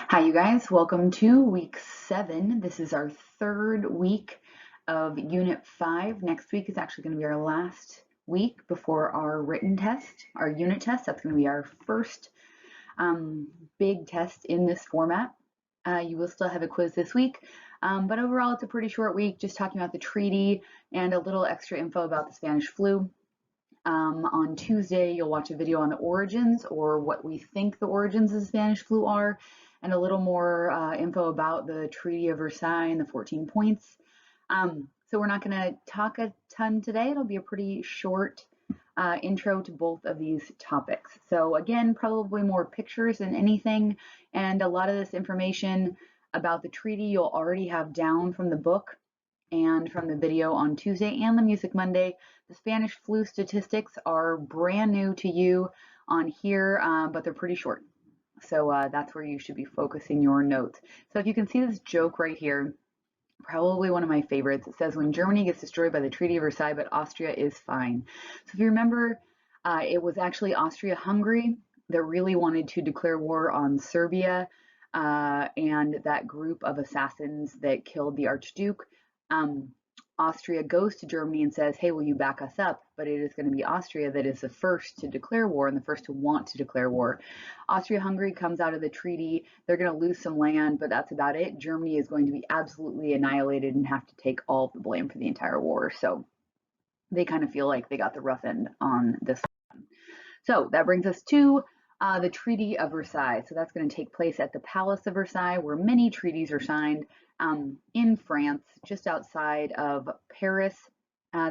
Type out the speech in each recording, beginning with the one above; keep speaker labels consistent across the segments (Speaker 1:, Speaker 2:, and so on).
Speaker 1: Hi, you guys. Welcome to week 7. This is our third week of Unit 5. Next week is actually going to be our last week before our written test, our unit test. That's going to be our first big test in this format. You will still have a quiz this week, but overall, it's a pretty short week, just talking about the treaty and a little extra info about the Spanish flu. On Tuesday, you'll watch a video on the origins, or what we think the origins of the Spanish flu are, and a little more info about the Treaty of Versailles and the 14 points. So we're not going to talk a ton today. It'll be a pretty short intro to both of these topics. So again, probably more pictures than anything, and a lot of this information about the treaty you'll already have down from the book and from the video on Tuesday and the Music Monday. The Spanish flu statistics are brand new to you on here, but they're pretty short. So that's where you should be focusing your notes. So if you can see this joke right here, probably one of my favorites. It says, when Germany gets destroyed by the Treaty of Versailles, but Austria is fine. So if you remember, it was actually Austria-Hungary that really wanted to declare war on Serbia, and that group of assassins that killed the Archduke. Austria goes to Germany and says, hey, will you back us up? But it is going to be Austria that is the first to declare war and the first to want to declare war. Austria-Hungary comes out of the treaty. They're going to lose some land, but that's about it. Germany is going to be absolutely annihilated and have to take all of the blame for the entire war. So they kind of feel like they got the rough end on this one. So that brings us to the Treaty of Versailles. So that's going to take place at the Palace of Versailles, where many treaties are signed in France, just outside of Paris.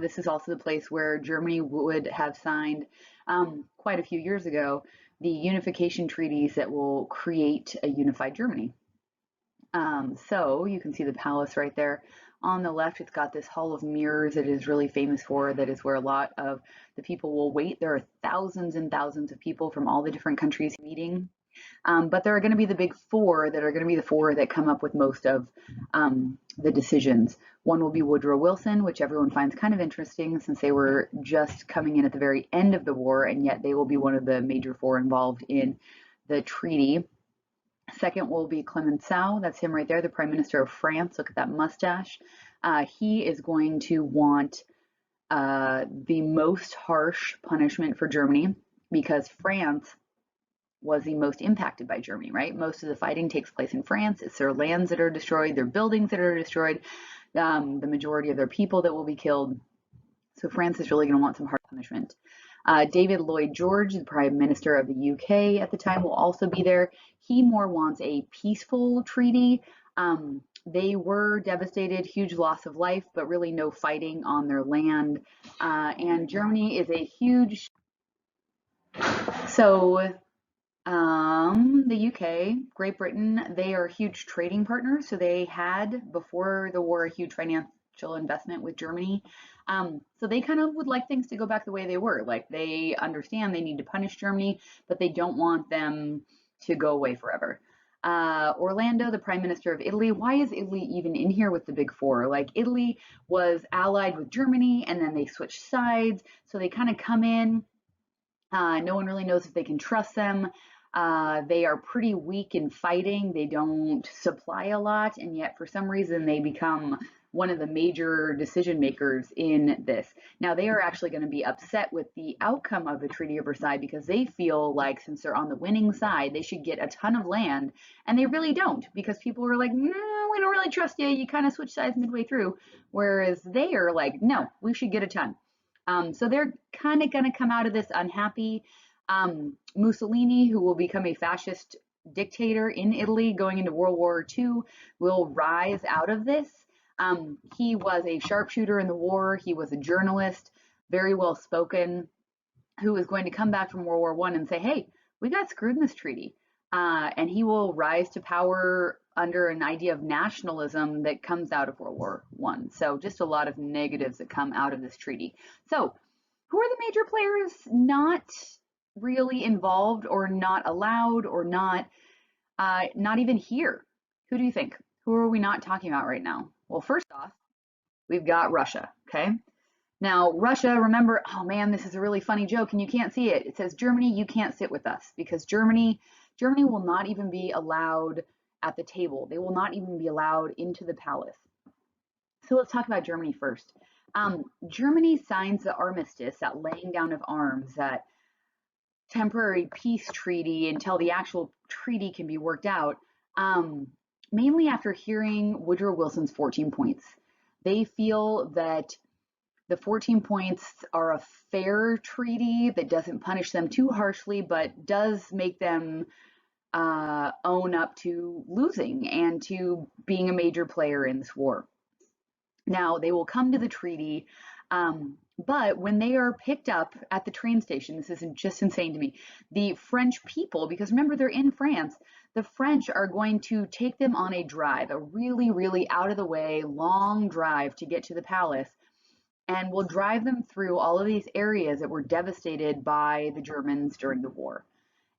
Speaker 1: This is also the place where Germany would have signed quite a few years ago the unification treaties that will create a unified Germany. So you can see the palace right there. On the left, it's got this hall of mirrors that it is really famous for. That is where a lot of the people will wait. There are thousands and thousands of people from all the different countries meeting. But there are going to be the big four that are going to be the four that come up with most of the decisions. One will be Woodrow Wilson, which everyone finds kind of interesting since they were just coming in at the very end of the war, and yet they will be one of the major four involved in the treaty. Second will be Clemenceau. That's him right there, the Prime Minister of France. Look at that mustache. He is going to want the most harsh punishment for Germany because France was the most impacted by Germany, right? Most of the fighting takes place in France. It's their lands that are destroyed, their buildings that are destroyed, the majority of their people that will be killed. So France is really going to want some harsh punishment. David Lloyd George, the Prime Minister of the UK at the time, will also be there. He more wants a peaceful treaty. They were devastated, huge loss of life, but really no fighting on their land. And Germany is a huge. So the UK, Great Britain, they are huge trading partners. So they had, before the war, a huge financial investment with Germany. So they kind of would like things to go back the way they were. Like, they understand they need to punish Germany, but they don't want them to go away forever. Orlando, the Prime Minister of Italy. Why is Italy even in here with the big four? Like, Italy was allied with Germany and then they switched sides. So they kind of come in. No one really knows if they can trust them. They are pretty weak in fighting. They don't supply a lot, and yet for some reason they become one of the major decision makers in this. Now, they are actually going to be upset with the outcome of the Treaty of Versailles because they feel like, since they're on the winning side, they should get a ton of land, and they really don't, because people were like, no, we don't really trust you. You kind of switch sides midway through, whereas they are like, no, we should get a ton. So they're kind of going to come out of this unhappy. Mussolini, who will become a fascist dictator in Italy going into World War II, will rise out of this. He was a sharpshooter in the war. He was a journalist, very well spoken, who was going to come back from World War I and say, hey, we got screwed in this treaty. And he will rise to power under an idea of nationalism that comes out of World War I. So just a lot of negatives that come out of this treaty. So who are the major players not really involved or not allowed or not even here? Who do you think? Who are we not talking about right now? Well, first off, we've got Russia, okay? Now, Russia, remember, oh man, this is a really funny joke and you can't see it. It says, Germany, you can't sit with us, because Germany will not even be allowed at the table. They will not even be allowed into the palace. So let's talk about Germany first. Germany signs the armistice, that laying down of arms, that temporary peace treaty until the actual treaty can be worked out, um, mainly after hearing Woodrow Wilson's 14 points. They feel that the 14 points are a fair treaty that doesn't punish them too harshly, but does make them own up to losing and to being a major player in this war. Now, they will come to the treaty, but when they are picked up at the train station, this isn't just insane to me, the French people, because remember they're in France, the French are going to take them on a drive, a really, really out of the way, long drive to get to the palace, and will drive them through all of these areas that were devastated by the Germans during the war.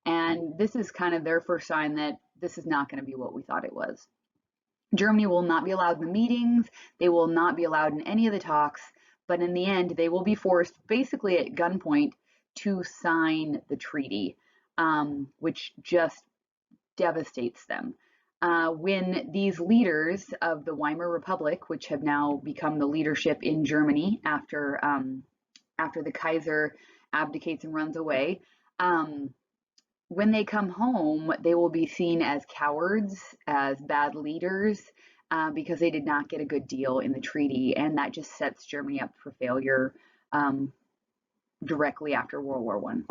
Speaker 1: And this is kind of their first sign that this is not going to be what we thought it was. Germany will not be allowed in the meetings, they will not be allowed in any of the talks, but in the end, they will be forced basically at gunpoint to sign the treaty, which just devastates them. When these leaders of the Weimar Republic, which have now become the leadership in Germany after the Kaiser abdicates and runs away, when they come home, they will be seen as cowards, as bad leaders, because they did not get a good deal in the treaty, and that just sets Germany up for failure directly after World War One.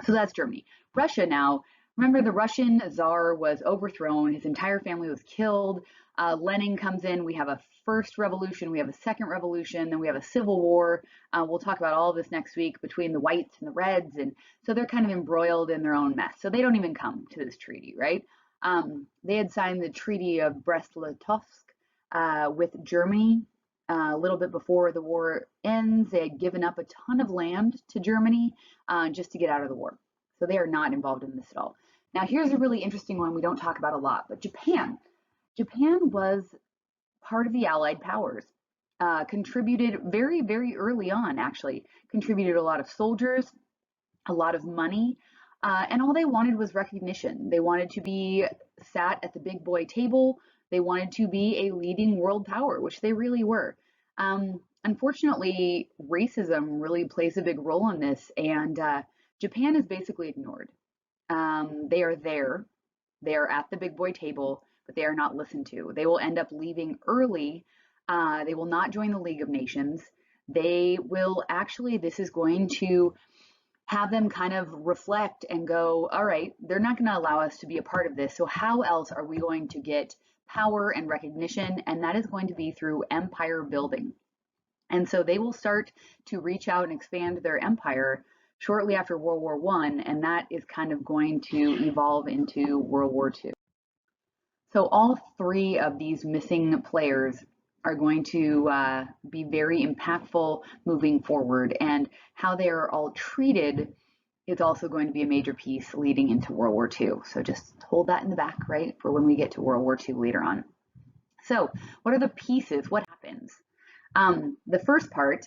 Speaker 1: So that's Germany. Russia now. Remember, the Russian Tsar was overthrown. His entire family was killed. Lenin comes in. We have a first revolution. We have a second revolution. Then we have a civil war. We'll talk about all of this next week between the whites and the reds. And so they're kind of embroiled in their own mess. So they don't even come to this treaty, right? They had signed the Treaty of Brest-Litovsk with Germany a little bit before the war ends. They had given up a ton of land to Germany just to get out of the war. So they are not involved in this at all. Now, here's a really interesting one we don't talk about a lot, but Japan. Japan was part of the Allied powers, contributed very, very early on, actually, contributed a lot of soldiers, a lot of money, and all they wanted was recognition. They wanted to be sat at the big boy table. They wanted to be a leading world power, which they really were. Unfortunately, racism really plays a big role in this, and Japan is basically ignored. They are there, they are at the big boy table, but they are not listened to. They will end up leaving early. They will not join the League of Nations. They will actually, this is going to have them kind of reflect and go, all right, they're not going to allow us to be a part of this. So how else are we going to get power and recognition? And that is going to be through empire building. And so they will start to reach out and expand their empire shortly after World War One, and that is kind of going to evolve into World War Two. So all three of these missing players are going to be very impactful moving forward, and how they are all treated is also going to be a major piece leading into World War II. So just hold that in the back, right, for when we get to World War II later on. So what are the pieces? What happens? The first part,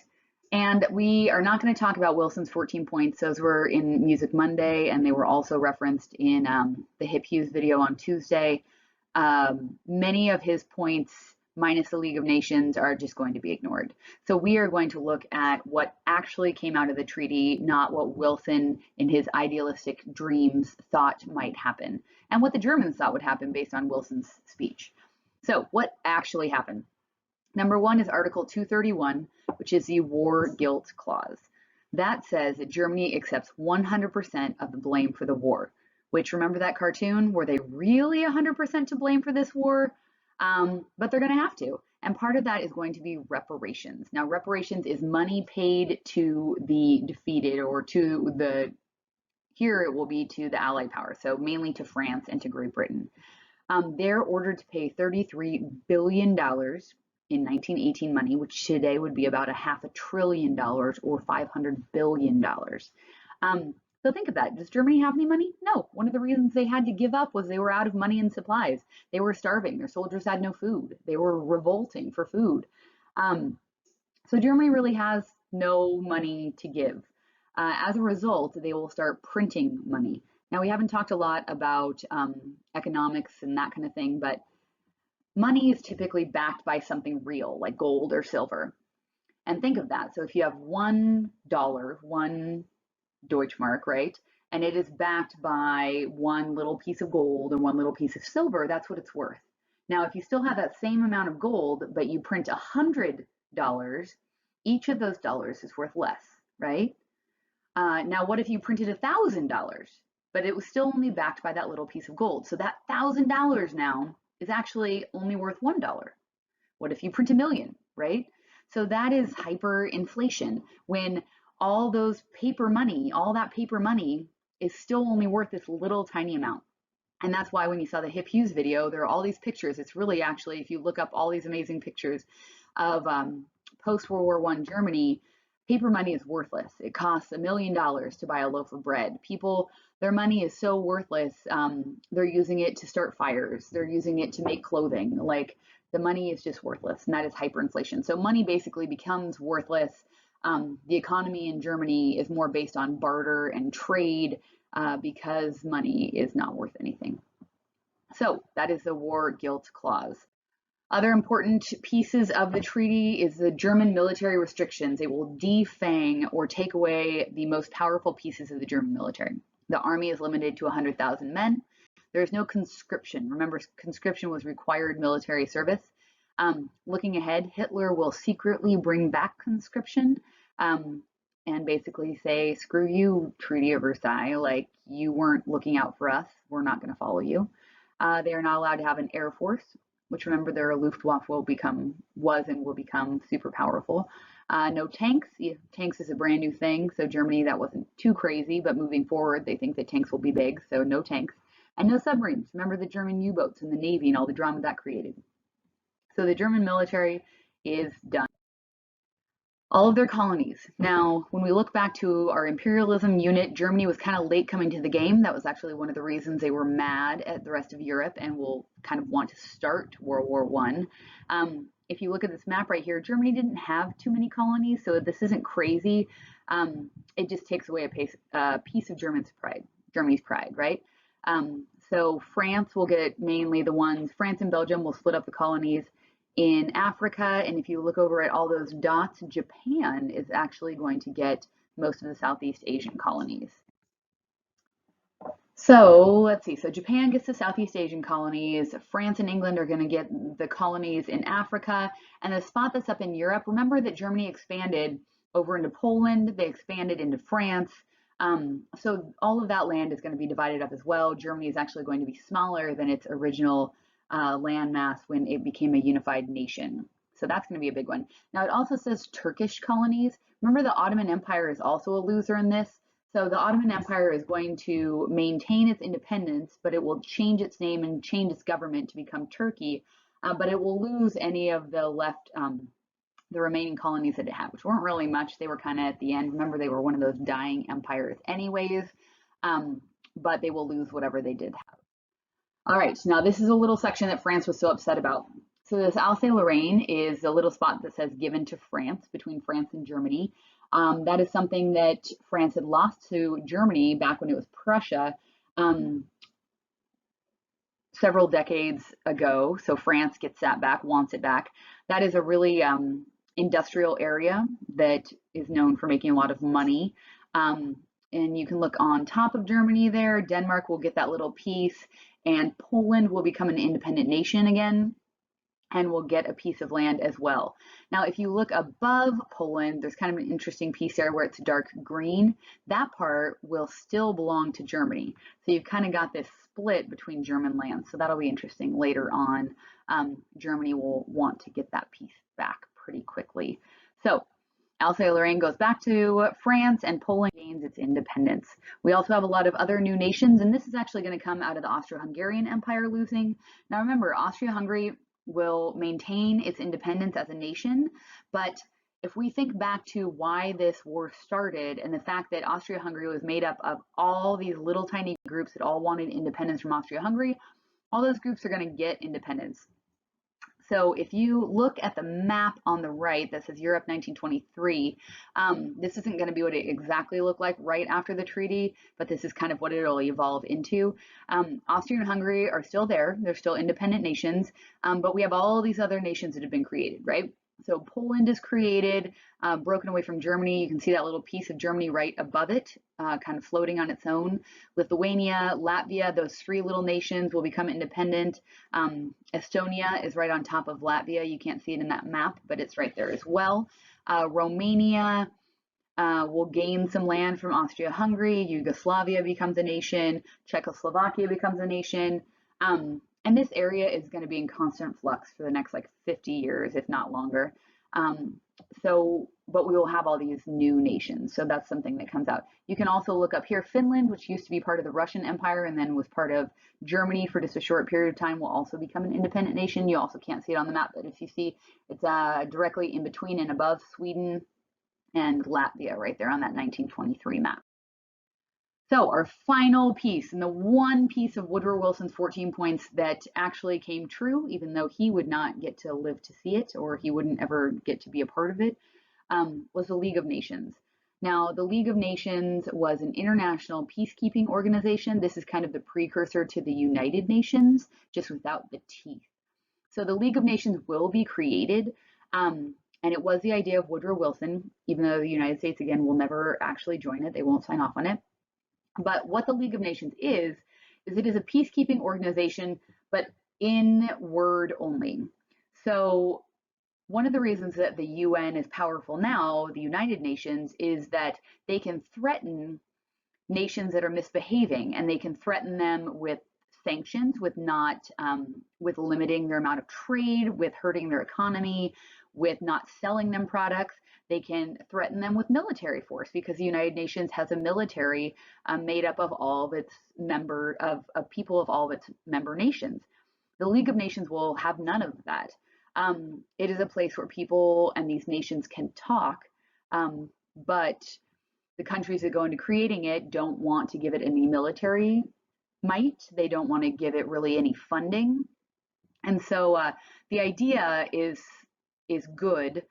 Speaker 1: and we are not going to talk about Wilson's 14 points. Those were in Music Monday, and they were also referenced in the Hip Hughes video on Tuesday. Many of his points, minus the League of Nations, are just going to be ignored. So we are going to look at what actually came out of the treaty, not what Wilson in his idealistic dreams thought might happen, and what the Germans thought would happen based on Wilson's speech. So what actually happened? Number one is Article 231, which is the War Guilt Clause. That says that Germany accepts 100% of the blame for the war, which, remember that cartoon? Were they really 100% to blame for this war? But they're going to have to. And part of that is going to be reparations. Now, reparations is money paid to the defeated, or to the, here it will be to the Allied powers, so mainly to France and to Great Britain. They're ordered to pay $33 billion in 1918 money, which today would be about $500 billion or $500 billion. So think of that. Does Germany have any money? No. One of the reasons they had to give up was they were out of money and supplies. They were starving. Their soldiers had no food. They were revolting for food. So Germany really has no money to give. As a result, they will start printing money. Now, we haven't talked a lot about economics and that kind of thing, but money is typically backed by something real, like gold or silver. And think of that. So if you have $1, one Deutschmark, right? And it is backed by one little piece of gold and one little piece of silver, that's what it's worth. Now, if you still have that same amount of gold, but you print $100, each of those dollars is worth less, right? Now, what if you printed $1,000, but it was still only backed by that little piece of gold? So that $1,000 now is actually only worth $1. What if you print a million, right? So that is hyperinflation when all those paper money, all that paper money is still only worth this little tiny amount. And that's why when you saw the Hip Hughes video, there are all these pictures. It's really actually, if you look up all these amazing pictures of post-World War I Germany, paper money is worthless. It costs $1 million to buy a loaf of bread. People, their money is so worthless. They're using it to start fires. They're using it to make clothing. Like the money is just worthless, and that is hyperinflation. So money basically becomes worthless. The economy in Germany is more based on barter and trade because money is not worth anything. So that is the war guilt clause. Other important pieces of the treaty is the German military restrictions. It will defang or take away the most powerful pieces of the German military. The army is limited to 100,000 men. There is no conscription. Remember, conscription was required military service. Looking ahead, Hitler will secretly bring back conscription and basically say, screw you, Treaty of Versailles, like you weren't looking out for us. We're not going to follow you. They are not allowed to have an air force, which remember their Luftwaffe will become super powerful. No tanks. Tanks is a brand new thing, so Germany, that wasn't too crazy, but moving forward, they think that tanks will be big, so no tanks. And no submarines. Remember the German U-boats and the Navy and all the drama that created. So the German military is done. All of their colonies. Now, when we look back to our imperialism unit, Germany was kind of late coming to the game. That was actually one of the reasons they were mad at the rest of Europe and will kind of want to start World War I. If you look at this map right here, Germany didn't have too many colonies, so this isn't crazy. It just takes away a piece of Germany's pride, right? So France will get mainly the ones, France and Belgium will split up the colonies in Africa, and if you look over at all those dots, Japan is actually going to get most of the Southeast Asian colonies. So let's see, so Japan gets the Southeast Asian colonies, France and England are going to get the colonies in Africa, and the spot that's up in Europe, remember that Germany expanded over into Poland, they expanded into France, so all of that land is going to be divided up as well. Germany is actually going to be smaller than its original landmass when it became a unified nation. So that's going to be a big one. Now it also says Turkish colonies. Remember the Ottoman Empire is also a loser in this. So the Ottoman Empire is going to maintain its independence, but it will change its name and change its government to become Turkey. But it will lose any of the the remaining colonies that it had, which weren't really much. They were kind of at the end. Remember, they were one of those dying empires anyways, but they will lose whatever they did have. All right, now this is a little section that France was so upset about. So this Alsace-Lorraine is a little spot that says given to France, between France and Germany. That is something that France had lost to Germany back when it was Prussia several decades ago. So France gets that back, wants it back. That is a really industrial area that is known for making a lot of money. And you can look on top of Germany there. Denmark will get that little piece, and Poland will become an independent nation again and will get a piece of land as well. Now, if you look above Poland, there's kind of an interesting piece there where it's dark green. That part will still belong to Germany. So you've kind of got this split between German lands. So that'll be interesting later on. Germany will want to get that piece back pretty quickly. So Alsace-Lorraine goes back to France and Poland gains its independence. We also have a lot of other new nations, and this is actually going to come out of the Austro-Hungarian Empire losing. Now remember, Austria-Hungary will maintain its independence as a nation, but if we think back to why this war started and the fact that Austria-Hungary was made up of all these little tiny groups that all wanted independence from Austria-Hungary, all those groups are going to get independence. So if you look at the map on the right that says Europe 1923, this isn't going to be what it exactly looked like right after the treaty, but this is kind of what it'll evolve into. Austria and Hungary are still there. They're still independent nations, but we have all these other nations that have been created, right? So Poland is created, broken away from Germany. You can see that little piece of Germany right above it, kind of floating on its own. Lithuania, Latvia, those three little nations will become independent. Estonia is right on top of Latvia. You can't see it in that map, but it's right there as well. Romania will gain some land from Austria-Hungary. Yugoslavia becomes a nation. Czechoslovakia becomes a nation. And this area is going to be in constant flux for the next like 50 years, if not longer. But we will have all these new nations. So that's something that comes out. You can also look up here, Finland, which used to be part of the Russian Empire and then was part of Germany for just a short period of time, will also become an independent nation. You also can't see it on the map, but if you see, it's directly in between and above Sweden and Latvia right there on that 1923 map. So our final piece, and the one piece of Woodrow Wilson's 14 points that actually came true, even though he would not get to live to see it, or he wouldn't ever get to be a part of it, was the League of Nations. Now, the League of Nations was an international peacekeeping organization. This is kind of the precursor to the United Nations, just without the teeth. So the League of Nations will be created, and it was the idea of Woodrow Wilson, even though the United States, again, will never actually join it. They won't sign off on it. But what the League of Nations is it is a peacekeeping organization, but in word only. So one of the reasons that the UN is powerful now, the United Nations, is that they can threaten nations that are misbehaving, and they can threaten them with sanctions, with not with limiting their amount of trade, with hurting their economy, with not selling them products. They can threaten them with military force, because the United Nations has a military made up of all of its people of all of its member nations. The League of Nations will have none of that. It is a place where people and these nations can talk, but the countries that go into creating it don't want to give it any military might. They don't want to give it really any funding. And so the idea is good,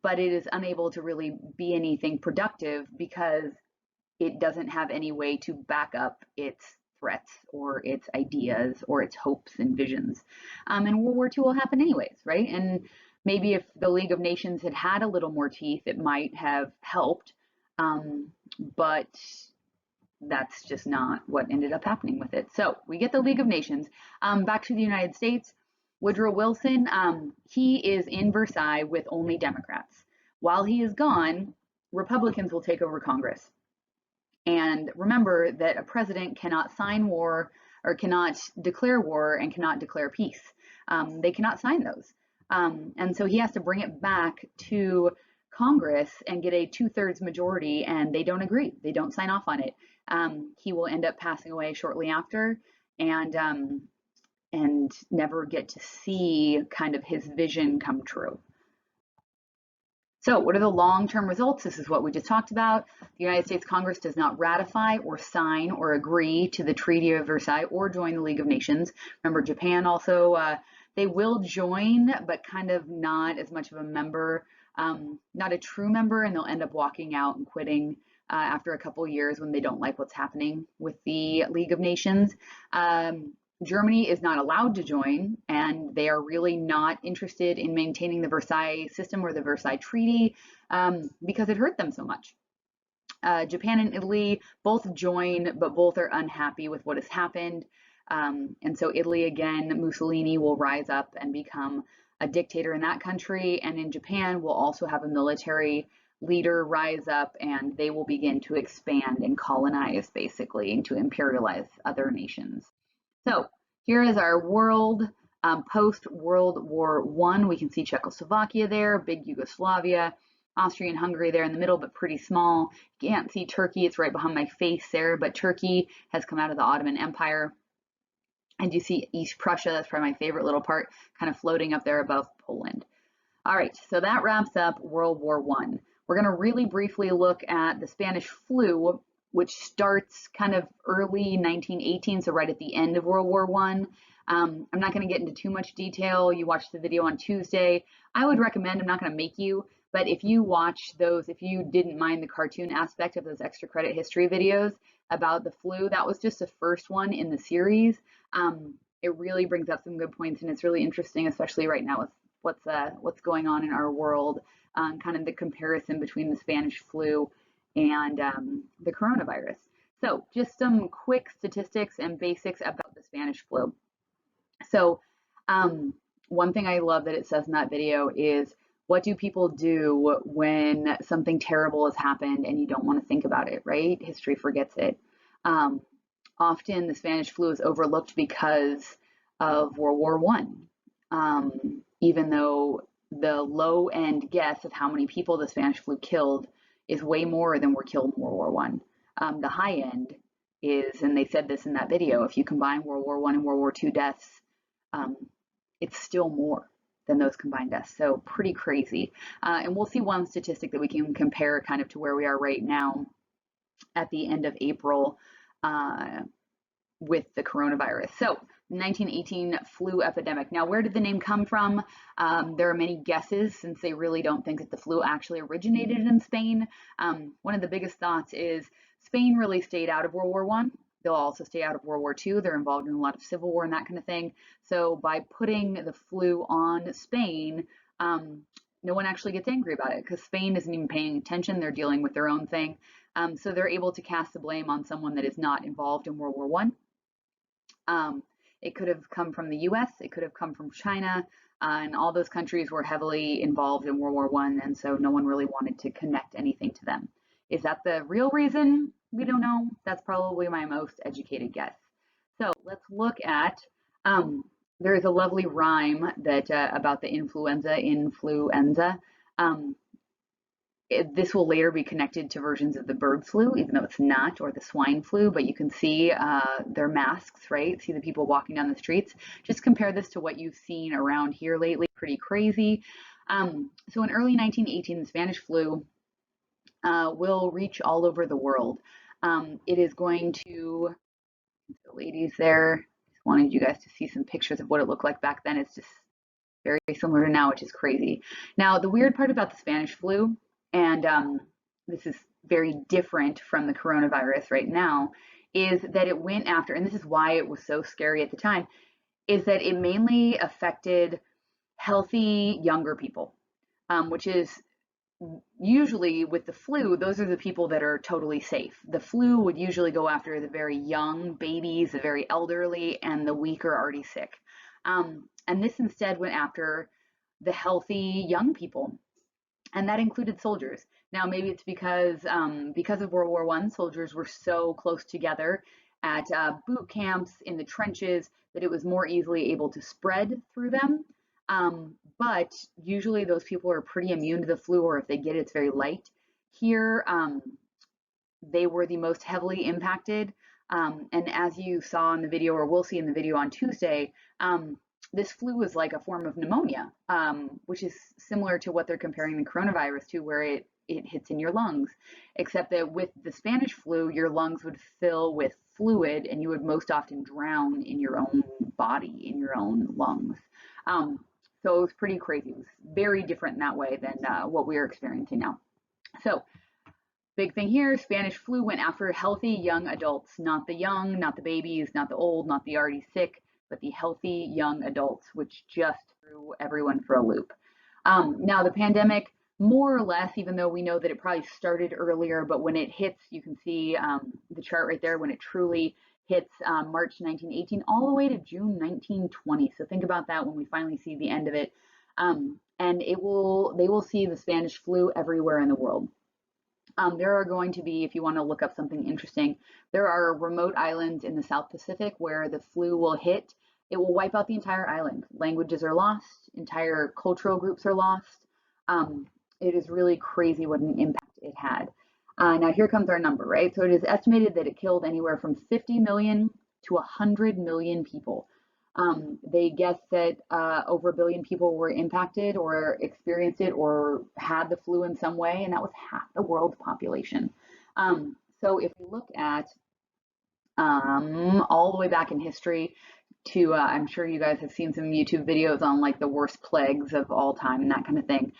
Speaker 1: but it is unable to really be anything productive because it doesn't have any way to back up its threats or its ideas or its hopes and visions. And World War II will happen anyways, right? And maybe if the League of Nations had had a little more teeth, it might have helped, but that's just not what ended up happening with it. So we get the League of Nations. Back to the United States. Woodrow Wilson, he is in Versailles with only Democrats. While he is gone, Republicans will take over Congress. And remember that a president cannot sign war or cannot declare war and cannot declare peace. They cannot sign those. And so he has to bring it back to Congress and get a 2/3 majority, and they don't agree. They don't sign off on it. He will end up passing away shortly after, and never get to see kind of his vision come true. So what are the long-term results? This is what we just talked about. The United States Congress does not ratify or sign or agree to the Treaty of Versailles or join the League of Nations. Remember, Japan also, they will join, but kind of not as much of a member, not a true member, and they'll end up walking out and quitting after a couple of years when they don't like what's happening with the League of Nations. Germany is not allowed to join, and they are really not interested in maintaining the Versailles system or the Versailles Treaty because it hurt them so much. Japan and Italy both join, but both are unhappy with what has happened. And so Italy, again, Mussolini will rise up and become a dictator in that country. And in Japan, we'll also have a military leader rise up, and they will begin to expand and colonize, basically, and to imperialize other nations. So here is our world post-World War I. We can see Czechoslovakia there, big Yugoslavia, Austria and Hungary there in the middle, but pretty small. You can't see Turkey. It's right behind my face there, but Turkey has come out of the Ottoman Empire. And you see East Prussia, that's probably my favorite little part, kind of floating up there above Poland. All right, so that wraps up World War I. We're going to really briefly look at the Spanish flu which starts kind of early 1918, so right at the end of World War I. I'm not going to get into too much detail. You watched the video on Tuesday. I would recommend, I'm not going to make you, but if you watch those, if you didn't mind the cartoon aspect of those extra credit history videos about the flu, that was just the first one in the series. It really brings up some good points, and it's really interesting, especially right now with what's going on in our world, kind of the comparison between the Spanish flu and the coronavirus. So just some quick statistics and basics about the Spanish flu. So one thing I love that it says in that video is, what do people do when something terrible has happened and you don't want to think about it, right? History forgets it. Um, Often the Spanish flu is overlooked because of World War One. Even though the low end guess of how many people the Spanish flu killed is way more than were killed in World War One. The high end is, and they said this in that video, if you combine World War One and World War Two deaths, um, it's still more than those combined deaths. So pretty crazy. And we'll see one statistic that we can compare kind of to where we are right now at the end of April with the coronavirus. So 1918 flu epidemic. Now, where did the name come from? There are many guesses, since they really don't think that the flu actually originated in Spain. One of the biggest thoughts is Spain really stayed out of World War One. They'll also stay out of World War II. They're involved in a lot of civil war and that kind of thing. So by putting the flu on Spain, no one actually gets angry about it because Spain isn't even paying attention. They're dealing with their own thing. So they're able to cast the blame on someone that is not involved in World War One. It could have come from the US, it could have come from China, and all those countries were heavily involved in World War One, and so no one really wanted to connect anything to them. Is that the real reason? We don't know. That's probably my most educated guess. So let's look at, there is a lovely rhyme that about the influenza. Um, this will later be connected to versions of the bird flu, even though it's not, or the swine flu, but you can see their masks, right? See the people walking down the streets. Just compare this to what you've seen around here lately, pretty crazy. So in early 1918, the Spanish flu will reach all over the world. It is going to, the ladies there, just wanted you guys to see some pictures of what it looked like back then. It's just very similar to now, which is crazy. Now, the weird part about the Spanish flu, and this is very different from the coronavirus right now, is that it went after, and this is why it was so scary at the time, is that it mainly affected healthy younger people, which is usually with the flu, those are the people that are totally safe. The flu would usually go after the very young babies, the very elderly, and the weak or already sick. And this instead went after the healthy young people, and that included soldiers. Now, maybe it's because of World War One, soldiers were so close together at boot camps in the trenches that it was more easily able to spread through them. But usually those people are pretty immune to the flu, or if they get it, it's very light. Here, they were the most heavily impacted. And as you saw in the video, or we'll see in the video on Tuesday, this flu is like a form of pneumonia, which is similar to what they're comparing the coronavirus to, where it hits in your lungs, except that with the Spanish flu, your lungs would fill with fluid and you would most often drown in your own body, in your own lungs. So it was pretty crazy. It was very different in that way than what we are experiencing now. So big thing here, Spanish flu went after healthy young adults, not the young, not the babies, not the old, not the already sick, but the healthy young adults, which just threw everyone for a loop. Now the pandemic, more or less, even though we know that it probably started earlier, but when it hits, you can see the chart right there, when it truly hits March 1918 all the way to June 1920. So think about that when we finally see the end of it. And they will see the Spanish flu everywhere in the world. There are going to be, if you want to look up something interesting, there are remote islands in the South Pacific where the flu will hit. It will wipe out the entire island. Languages are lost, entire cultural groups are lost. It is really crazy what an impact it had. Now here comes our number, right? So it is estimated that it killed anywhere from 50 million to 100 million people. They guess that over 1 billion people were impacted or experienced it or had the flu in some way, and that was half the world's population. So if we look at all the way back in history to, I'm sure you guys have seen some YouTube videos on like the worst plagues of all time and that kind of thing.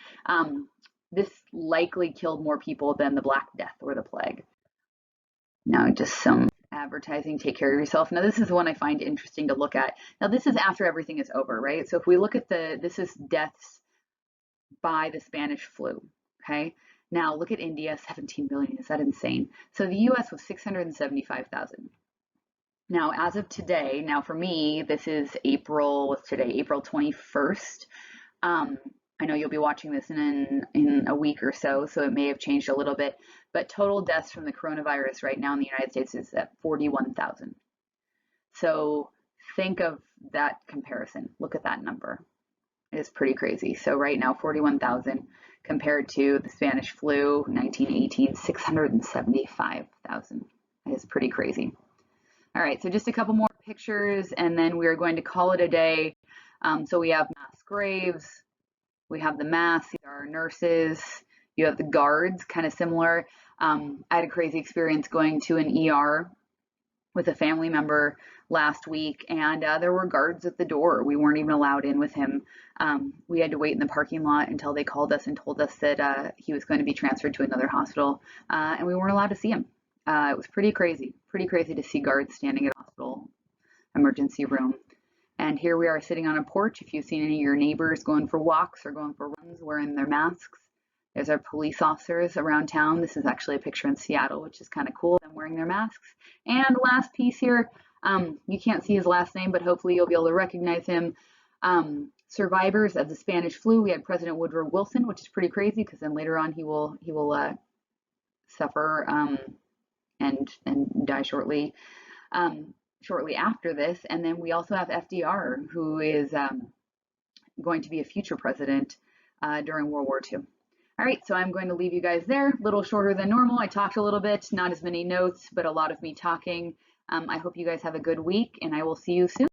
Speaker 1: This likely killed more people than the Black Death or the plague. Now, just some advertising, take care of yourself. Now, this is one I find interesting to look at. Now, this is after everything is over, right? So if we look at this is deaths by the Spanish flu, okay? Now, look at India, 17 million. Is that insane? So the US was 675,000. Now, as of today, now for me, this is April, what's today? April 21st. I know you'll be watching this in a week or so, so it may have changed a little bit, but total deaths from the coronavirus right now in the United States is at 41,000. So think of that comparison. Look at that number. It is pretty crazy. So right now, 41,000 compared to the Spanish flu, 1918, 675,000. It is pretty crazy. All right, so just a couple more pictures and then we're going to call it a day. So we have mass graves, we have the masks, these are our nurses, you have the guards, kind of similar. I had a crazy experience going to an ER with a family member last week and there were guards at the door. We weren't even allowed in with him. We had to wait in the parking lot until they called us and told us that he was going to be transferred to another hospital and we weren't allowed to see him. It was pretty crazy to see guards standing at a hospital emergency room. And here we are sitting on a porch. If you've seen any of your neighbors going for walks or going for runs wearing their masks, there's our police officers around town. This is actually a picture in Seattle, which is kind of cool, them wearing their masks. And last piece here, you can't see his last name, but hopefully you'll be able to recognize him. Survivors of the Spanish flu, we had President Woodrow Wilson, which is pretty crazy because then later on he will suffer and die shortly after this. And then we also have FDR, who is going to be a future president during World War II. All right, so I'm going to leave you guys there. A little shorter than normal. I talked a little bit, not as many notes, but a lot of me talking. I hope you guys have a good week, and I will see you soon.